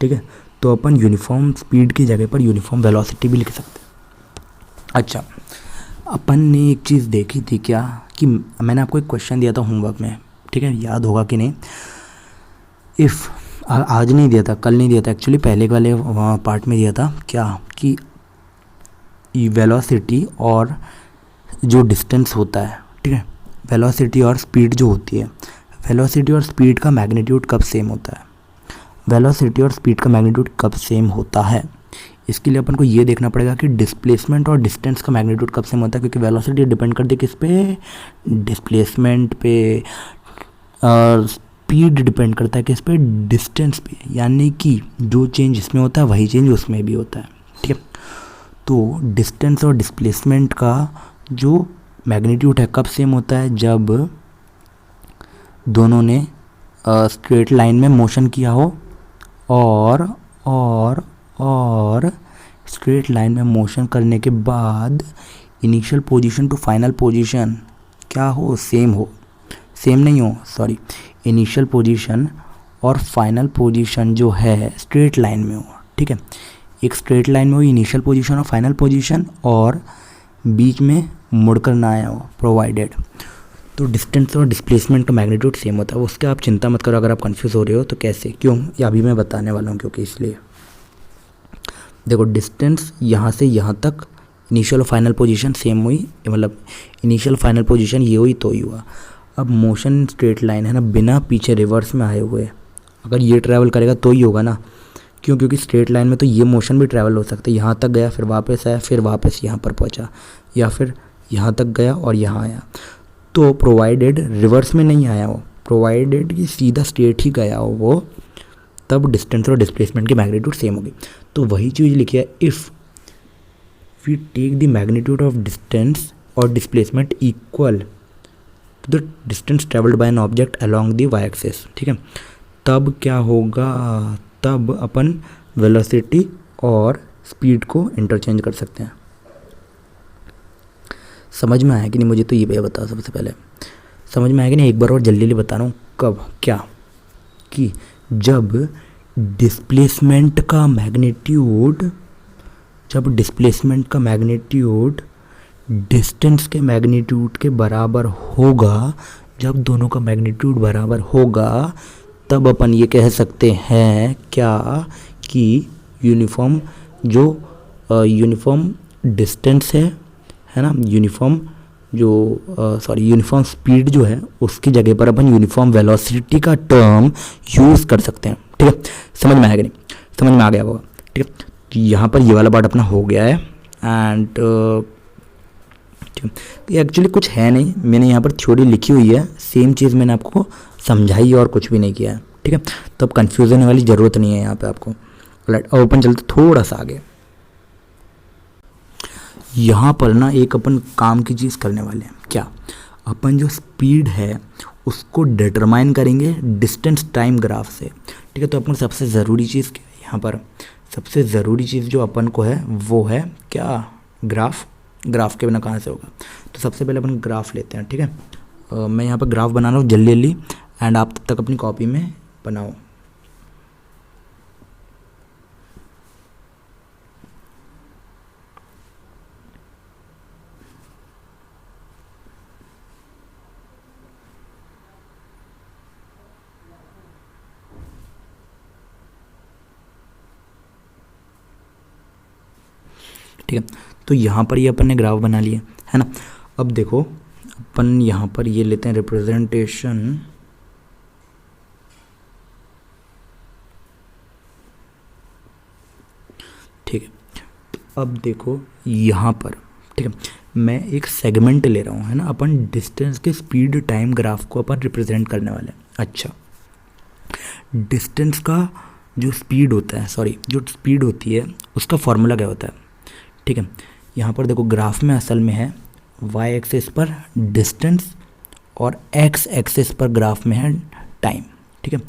ठीक है, तो अपन यूनिफॉर्म स्पीड की जगह पर यूनिफॉर्म वेलोसिटी भी लिख सकते हैं। अच्छा, अपन ने एक चीज़ देखी थी क्या कि मैंने आपको एक क्वेश्चन दिया था होमवर्क में, ठीक है, याद होगा कि नहीं। इफ़ आज नहीं दिया था, कल नहीं दिया था एक्चुअली, पहले वाले वहाँ पार्ट में दिया था क्या कि वेलोसिटी और जो डिस्टेंस होता है, ठीक है, वेलोसिटी और स्पीड जो होती है, वेलोसिटी और स्पीड का मैग्नीट्यूड कब सेम होता है, वेलोसिटी और स्पीड का मैग्नीट्यूड कब सेम होता है, इसके लिए अपन को ये देखना पड़ेगा कि डिस्प्लेसमेंट और डिस्टेंस का मैग्नीट्यूड कब सेम होता है, क्योंकि वेलोसिटी डिपेंड करती है किस पे, डिस्प्लेसमेंट पे, और स्पीड डिपेंड करता है किस पे, डिस्टेंस पे, यानी कि जो चेंज इसमें होता है वही चेंज उसमें भी होता है, ठीक है। तो डिस्टेंस और डिस्प्लेसमेंट का जो मैग्नीट्यूड है कब सेम होता है, जब दोनों ने स्ट्रेट लाइन में मोशन किया हो और स्ट्रेट लाइन में मोशन करने के बाद initial position to final position क्या हो, सेम हो, सेम नहीं हो सॉरी, इनिशियल पोजीशन और फाइनल पोजीशन जो है स्ट्रेट लाइन में हो, ठीक है, एक स्ट्रेट लाइन में हो इनिशियल पोजीशन और फाइनल पोजीशन, और बीच में मुड़कर ना आया हो, प्रोवाइडेड, तो डिस्टेंस और डिस्प्लेसमेंट का मैग्नीट्यूड सेम होता है। उसके आप चिंता मत करो, अगर आप कंफ्यूज हो रहे हो तो कैसे क्यों, या अभी मैं बताने वाला हूँ, क्योंकि इसलिए देखो डिस्टेंस यहाँ से यहाँ तक इनिशियल और फाइनल पोजीशन सेम हुई, मतलब इनिशियल फाइनल पोजीशन ये हुई तो ही हुआ। अब मोशन स्ट्रेट लाइन है ना, बिना पीछे रिवर्स में आए हुए, अगर ये ट्रैवल करेगा तो ही होगा ना, क्यों, क्योंकि स्ट्रेट लाइन में तो ये मोशन भी ट्रैवल हो सकता है, यहाँ तक गया फिर वापस आया फिर वापस यहाँ पर पहुँचा, या फिर यहाँ तक गया और यहाँ आया, तो प्रोवाइडेड रिवर्स में नहीं आया हो, प्रोवाइडेड कि सीधा स्ट्रेट ही गया हो वो, तब डिस्टेंस और डिस्प्लेसमेंट की मैग्नीट्यूड सेम होगी। तो वही चीज़ लिखी है, if we take the magnitude of distance और displacement equal to the distance travelled by an object along the Y axis, ठीक है, तब क्या होगा, तब अपन वेलोसिटी और स्पीड को इंटरचेंज कर सकते हैं। समझ में आया कि नहीं, मुझे तो ये बताओ सबसे पहले, समझ में आया कि नहीं, एक बार और जल्दी बता रहा हूँ, कब क्या, कि जब डिस्प्लेसमेंट का मैग्नीट्यूड डिस्टेंस के मैग्नीट्यूड के बराबर होगा, जब दोनों का मैग्नीट्यूड बराबर होगा, तब अपन ये कह सकते हैं क्या कि यूनिफॉर्म डिस्टेंस है ना, यूनिफॉर्म स्पीड जो है उसकी जगह पर अपन यूनिफॉर्म वेलोसिटी का टर्म यूज़ कर सकते हैं, ठीक है। समझ में आया कि नहीं, समझ में आ गया होगा, ठीक है। तो यहाँ पर ये वाला पार्ट अपना हो गया है, एंड एक्चुअली कुछ है नहीं, मैंने यहाँ पर थ्योरी लिखी हुई है, सेम चीज़ मैंने आपको समझाई और कुछ भी नहीं किया है, ठीक है। तो अब कन्फ्यूज़न होने वाली ज़रूरत नहीं है यहाँ पे आपको। अब अपन चलते थोड़ा सा आगे, यहाँ पर ना एक अपन काम की चीज़ करने वाले हैं, क्या, अपन जो स्पीड है उसको डिटरमाइन करेंगे डिस्टेंस टाइम ग्राफ से, ठीक है। तो अपन सबसे ज़रूरी चीज़ क्या है यहाँ पर, सबसे ज़रूरी चीज़ जो अपन को है वो है क्या, ग्राफ के बिना कहाँ से होगा। तो सबसे पहले अपन ग्राफ लेते हैं, ठीक है। मैं यहाँ पर ग्राफ बना रहा हूँ जल्दी, एंड आप तब तक अपनी कॉपी में बनाओ। ठीक है, तो यहाँ पर ये अपन ने ग्राफ बना लिया है ना। अब देखो अपन यहाँ पर ये लेते हैं रिप्रेजेंटेशन, ठीक है। अब देखो यहाँ पर, ठीक है, मैं एक सेगमेंट ले रहा हूँ, है ना, अपन डिस्टेंस के स्पीड टाइम ग्राफ को अपन रिप्रेजेंट करने वाले हैं। अच्छा, डिस्टेंस का जो स्पीड होता है, जो स्पीड होती है उसका फॉर्मूला क्या होता है, ठीक है। यहाँ पर देखो ग्राफ में असल में है वाई एक्सिस पर डिस्टेंस और एक्स एक्सिस पर ग्राफ में है टाइम, ठीक है।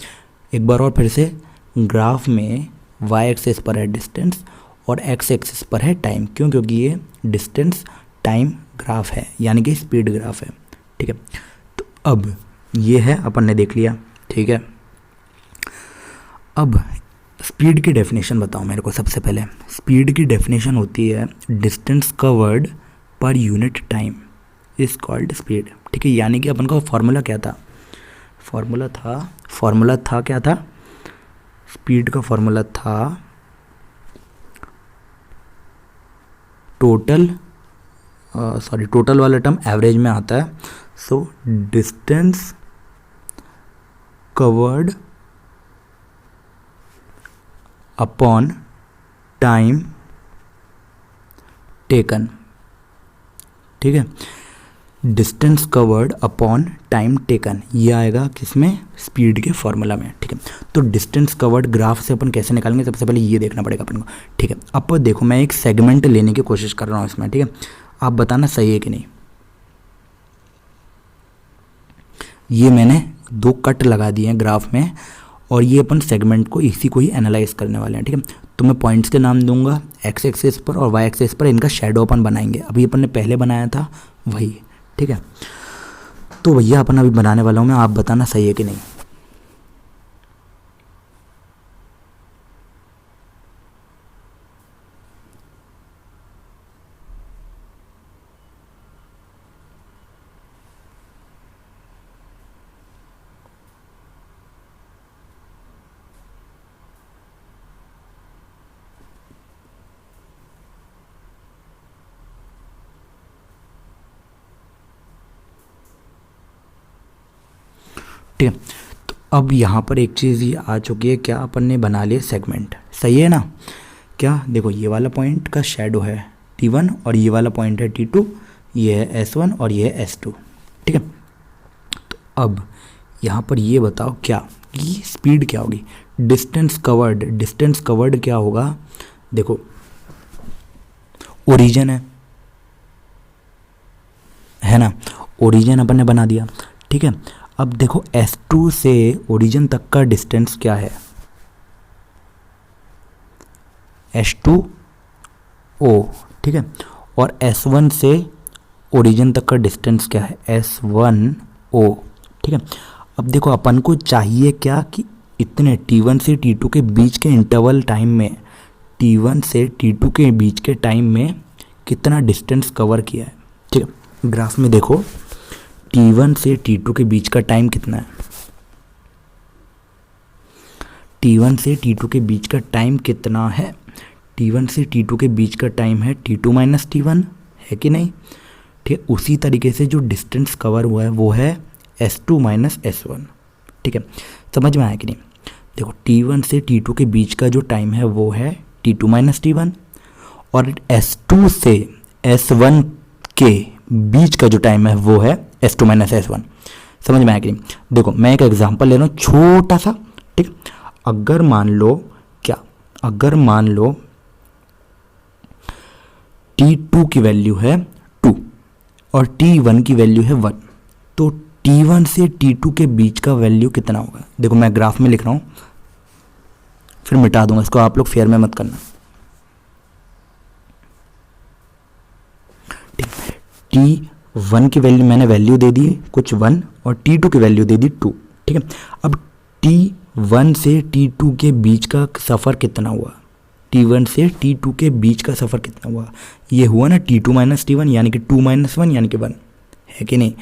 एक बार और फिर से, ग्राफ में वाई एक्सिस पर है डिस्टेंस और एक्स एक्सिस पर है टाइम, क्यों, क्योंकि ये डिस्टेंस टाइम ग्राफ है, यानी कि स्पीड ग्राफ है, ठीक है। तो अब ये है, अपन ने देख लिया, ठीक है। अब स्पीड की डेफिनेशन बताओ मेरे को। सबसे पहले स्पीड की डेफिनेशन होती है distance covered per unit time is called speed, ठीक है। यानी कि अपन का फॉर्मूला क्या था, फॉर्मूला था क्या था, स्पीड का फॉर्मूला था टोटल, टोटल वाला टर्म एवरेज में आता है, so distance covered upon time taken, ठीक है, distance covered upon time taken, ये आएगा किसमें, स्पीड के फॉर्मूला में, ठीक है। तो डिस्टेंस कवर्ड ग्राफ से अपन कैसे निकालेंगे, सबसे पहले ये देखना पड़ेगा अपन को, ठीक है। अब देखो मैं एक सेगमेंट लेने की कोशिश कर रहा हूँ इसमें, ठीक है, आप बताना सही है कि नहीं। ये मैंने 2 कट लगा दिए हैं ग्राफ में, और ये अपन सेगमेंट को इसी को ही एनालाइज करने वाले हैं, ठीक है। तो मैं पॉइंट्स के नाम दूंगा एक्स एक्सेस पर और वाई एक्सेस पर, इनका शेडो अपन बनाएंगे। अभी अपन ने पहले बनाया था वही, ठीक है। तो भैया अपन अभी बनाने वाला हूँ मैं, आप बताना सही है कि नहीं। ठीक है, तो अब यहाँ पर एक चीज़ ये आ चुकी है, क्या अपन ने बना लिया सेगमेंट, सही है ना। क्या देखो, ये वाला पॉइंट का शेडो है T1 और ये वाला पॉइंट है T2, ये है S1 और ये है S2, ठीक है। तो अब यहाँ पर ये बताओ क्या कि स्पीड क्या होगी, डिस्टेंस कवर्ड क्या होगा। देखो ओरिजिन है ना, ओरिजिन अपन ने बना दिया, ठीक है। अब देखो S2 से ओरिजिन तक का डिस्टेंस क्या है, H2O, ठीक है। और S1 से ओरिजिन तक का डिस्टेंस क्या है, S1O, ठीक है। अब देखो अपन को चाहिए क्या कि इतने T1 से T2 के बीच के इंटरवल टाइम में, T1 से T2 के बीच के टाइम में कितना डिस्टेंस कवर किया है, ठीक है। ग्राफ में देखो T1 से T2 के बीच का टाइम कितना है, T1 से T2 के बीच का टाइम कितना है, T1 से T2 के बीच का टाइम है T2 माइनस T1, है कि नहीं, ठीक है। उसी तरीके से जो डिस्टेंस कवर हुआ है वो है S2 माइनस S1, ठीक है। समझ में आया कि नहीं। देखो T1 से T2 के बीच का जो टाइम है वो है T2 माइनस T1, और S2 से S1 के बीच का जो टाइम है वो है S2 माइनस S1। समझ में आया कि नहीं। देखो मैं एक एग्जांपल ले रहा हूँ छोटा सा, ठीक। अगर मान लो T2 की वैल्यू है 2 और T1 की वैल्यू है 1, तो T1 से T2 के बीच का वैल्यू कितना होगा। देखो मैं ग्राफ में लिख रहा हूँ, फिर मिटा दूंगा इसको, आप लोग फेयर में मत करना, ठीक। T1 की वैल्यू मैंने वैल्यू दे दी कुछ 1 और T2 की वैल्यू दे दी 2, ठीक है। अब T1 से T2 के बीच का सफ़र कितना हुआ, T1 से T2 के बीच का सफ़र कितना हुआ, ये हुआ ना T2 माइनस T1 यानी कि 2 माइनस 1 यानी कि 1, है कि नहीं।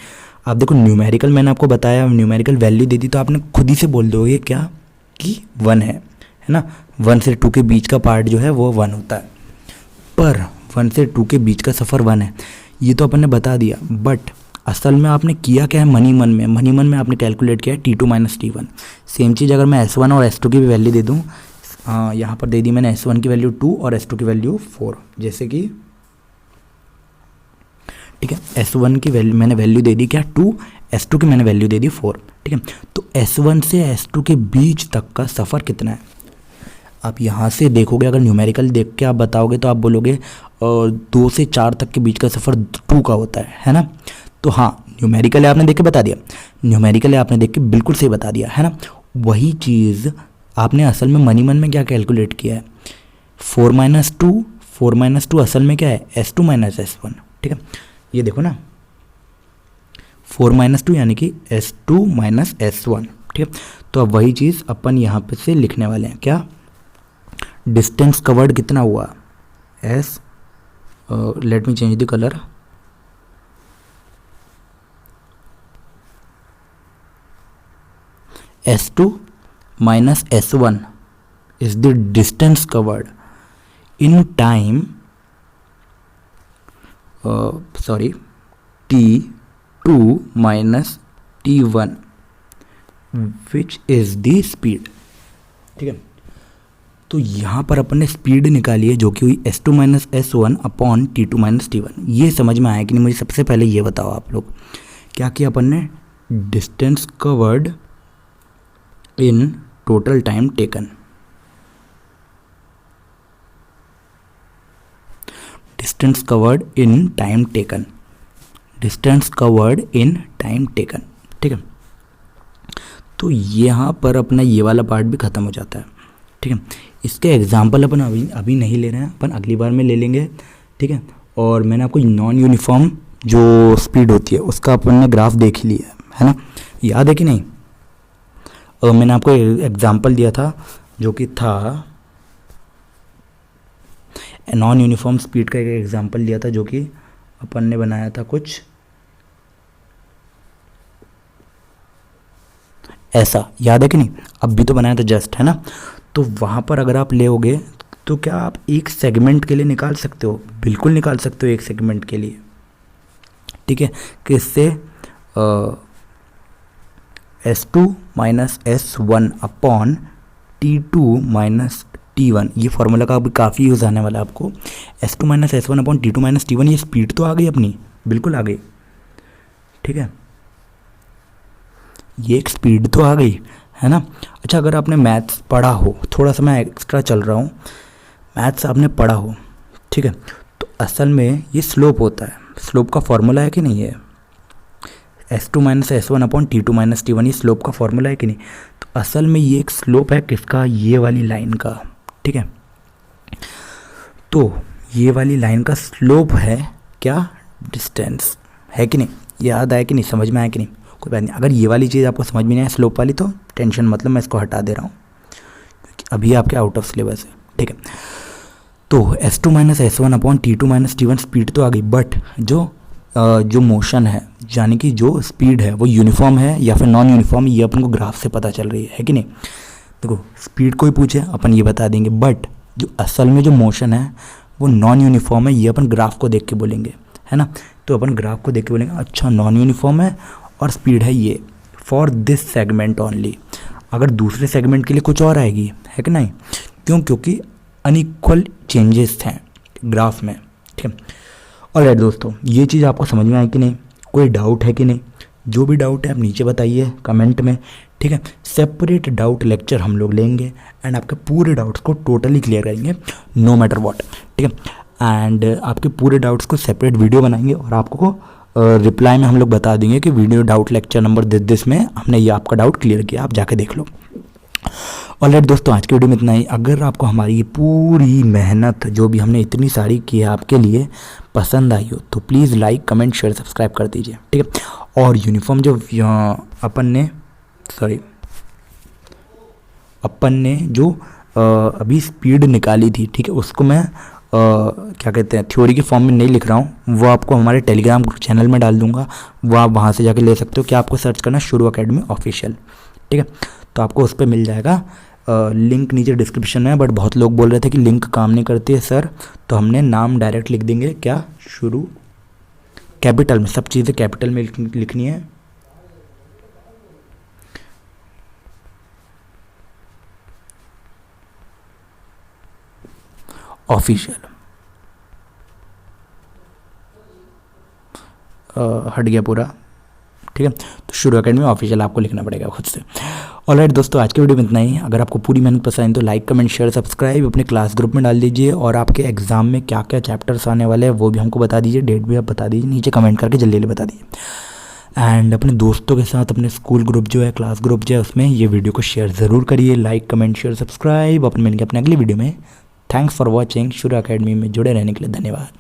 अब देखो न्यूमेरिकल मैंने आपको बताया, न्यूमेरिकल वैल्यू दे दी तो आपने खुद ही से बोल दोगे क्या कि 1 है ना। 1 से 2 के बीच का पार्ट जो है वो 1 होता है, पर 1 से 2 के बीच का सफ़र 1 है, ये तो अपन ने बता दिया। बट असल में आपने किया क्या है, मनी मन में आपने कैलकुलेट किया है T2 माइनस T1। सेम चीज़ अगर मैं S1 और S2 की भी वैल्यू दे दूँ, यहाँ पर दे दी मैंने S1 की वैल्यू 2 और S2 की वैल्यू 4, जैसे कि, ठीक है। S1 की वैल्यू मैंने वैल्यू दे दी क्या 2, S2 की मैंने वैल्यू दे दी 4, ठीक है। तो S1 से S2 के बीच तक का सफ़र कितना है। आप यहाँ से देखोगे, अगर न्यूमेरिकल देख के आप बताओगे तो आप बोलोगे 2 से 4 तक के बीच का सफ़र 2 का होता है ना। तो हाँ, न्यूमेरिकल आपने देख के बता दिया, न्यूमेरिकल आपने देख के बिल्कुल सही बता दिया, है ना। वही चीज़ आपने असल में मनी मन में क्या कैलकुलेट किया है, 4 माइनस 2 असल में क्या है S2 माइनस S1, ठीक है। ये देखो ना 4 माइनस 2 यानी कि S2 माइनस S1, ठीक है। तो अब वही चीज़ अपन यहाँ पे से लिखने वाले हैं, क्या डिस्टेंस कवर्ड कितना हुआ, late me change the colour, S2 minus S1 is the distance covered in time t2 minus t1 which is the speed. ठीक है, तो यहाँ पर अपन ने स्पीड निकाली है जो कि हुई s2 minus s1 upon t2 minus t1। ये समझ में आया कि नहीं मुझे सबसे पहले ये बताओ आप लोग, क्या किया अपन ने, distance covered in total time taken, distance covered in time taken, distance covered in time taken. ठीक है, तो यहाँ पर अपना ये वाला पार्ट भी ख़त्म हो जाता है। ठीक है, इसके एग्जाम्पल अपन अभी नहीं ले रहे हैं, अपन अगली बार में ले लेंगे। ठीक है, और मैंने आपको नॉन यूनिफॉर्म जो स्पीड होती है उसका अपन ने ग्राफ देख लिया है ना, याद है कि नहीं। और मैंने आपको एग्जाम्पल दिया था जो कि था नॉन यूनिफॉर्म स्पीड का एक एग्जाम्पल दिया था जो कि अपन ने बनाया था कुछ ऐसा, याद है कि नहीं। अब भी तो बनाया था जस्ट, है ना। तो वहाँ पर अगर आप लेओगे तो क्या आप एक सेगमेंट के लिए निकाल सकते हो, बिल्कुल निकाल सकते हो एक सेगमेंट के लिए। ठीक है, किससे, s2 minus s1 upon t2 minus t1। ये फॉर्मूला का अभी काफ़ी यूज़ आने वाला है आपको। s2 minus s1 upon t2 minus t1, ये स्पीड तो आ गई अपनी, बिल्कुल आ गई। ठीक है, ये एक स्पीड तो आ गई, है ना। अच्छा, अगर आपने मैथ्स पढ़ा हो, थोड़ा सा मैं एक्स्ट्रा चल रहा हूँ, मैथ्स आपने पढ़ा हो, ठीक है, तो असल में ये स्लोप होता है। स्लोप का फॉर्मूला है कि नहीं है, s2 minus s1 upon t2 minus t1, ये स्लोप का फॉर्मूला है कि नहीं। तो असल में ये एक स्लोप है किसका, ये वाली लाइन का। ठीक है, तो ये वाली लाइन का स्लोप है क्या, डिस्टेंस, है कि नहीं। याद आया कि नहीं, समझ में आया कि नहीं, कोई बात नहीं। अगर ये वाली चीज़ आपको समझ में नहीं आए स्लोप वाली, तो टेंशन मतलब, मैं इसको हटा दे रहा हूँ क्योंकि अभी आपके आउट ऑफ सिलेबस है। ठीक है, तो s2 minus s1 upon t2 minus t1 speed तो आ गई, बट जो मोशन है, यानी कि जो स्पीड है वो यूनिफॉर्म है या फिर नॉन यूनिफॉर्म, ये अपन को ग्राफ से पता चल रही है कि नहीं। देखो, स्पीड कोई पूछे अपन ये बता देंगे, बट जो असल में जो मोशन है वो नॉन यूनिफॉर्म है, ये अपन ग्राफ को देख के बोलेंगे, है ना। तो अपन ग्राफ को देख के बोलेंगे अच्छा नॉन यूनिफॉर्म है और स्पीड है ये, फॉर दिस सेगमेंट ओनली। अगर दूसरे सेगमेंट के लिए कुछ और आएगी, है कि नहीं, क्यों, क्योंकि अनइक्वल चेंजेस हैं ग्राफ में। ठीक है, ऑलराइट दोस्तों, ये चीज़ आपको समझ में आई कि नहीं, कोई डाउट है कि नहीं। जो भी डाउट है आप नीचे बताइए कमेंट में। ठीक है, सेपरेट डाउट लेक्चर हम लोग लेंगे एंड आपके पूरे डाउट्स को टोटली क्लियर करेंगे, नो मैटर व्हाट। ठीक है, एंड आपके पूरे डाउट्स को सेपरेट वीडियो बनाएंगे और आपको रिप्लाई में हम लोग बता देंगे कि video doubt lecture number this में हमने ये आपका डाउट क्लियर किया, आप जाके देख लो। ऑलराइट दोस्तों, आज की वीडियो में इतना ही। अगर आपको हमारी ये पूरी मेहनत जो भी हमने इतनी सारी की है आपके लिए पसंद आई हो तो please like comment share subscribe कर दीजिए। ठीक है, और यूनिफॉर्म जो अपन ने जो अभी स्पीड निकाली थी, ठीक है, उसको मैं क्या कहते हैं, थ्योरी के फॉर्म में नहीं लिख रहा हूँ, वो आपको हमारे टेलीग्राम चैनल में डाल दूंगा, वो आप वहाँ से जाके ले सकते हो। क्या आपको सर्च करना शुरू अकेडमी ऑफिशियल। ठीक है, तो आपको उस पर मिल जाएगा, लिंक नीचे डिस्क्रिप्शन में है। बट बहुत लोग बोल रहे थे कि लिंक काम नहीं करती है सर, तो हमने नाम डायरेक्ट लिख देंगे, क्या, शुरू, कैपिटल में, सब चीज़ें कैपिटल में लिखनी है। ऑफिशियल, हट गया पूरा। ठीक है, तो शुरू अकेडमी ऑफिशियल आपको लिखना पड़ेगा खुद से। ऑलराइट दोस्तों, आज की वीडियो में इतना ही। अगर आपको पूरी मेहनत पसंद है तो लाइक कमेंट शेयर सब्सक्राइब अपने क्लास ग्रुप में डाल दीजिए, और आपके एग्जाम में क्या क्या चैप्टर्स आने वाले हैं वो भी हमको बता दीजिए, डेट भी आप बता दीजिए, नीचे कमेंट करके जल्दी जल्दी बता दीजिए। एंड अपने दोस्तों के साथ अपने स्कूल ग्रुप जो है, क्लास ग्रुप जो है, उसमें ये वीडियो को शेयर ज़रूर करिए। लाइक कमेंट शेयर सब्सक्राइब अपने मिलेंगे अपने अगली वीडियो में। Thanks for watching. शुरू अकेडमी में जुड़े रहने के लिए धन्यवाद।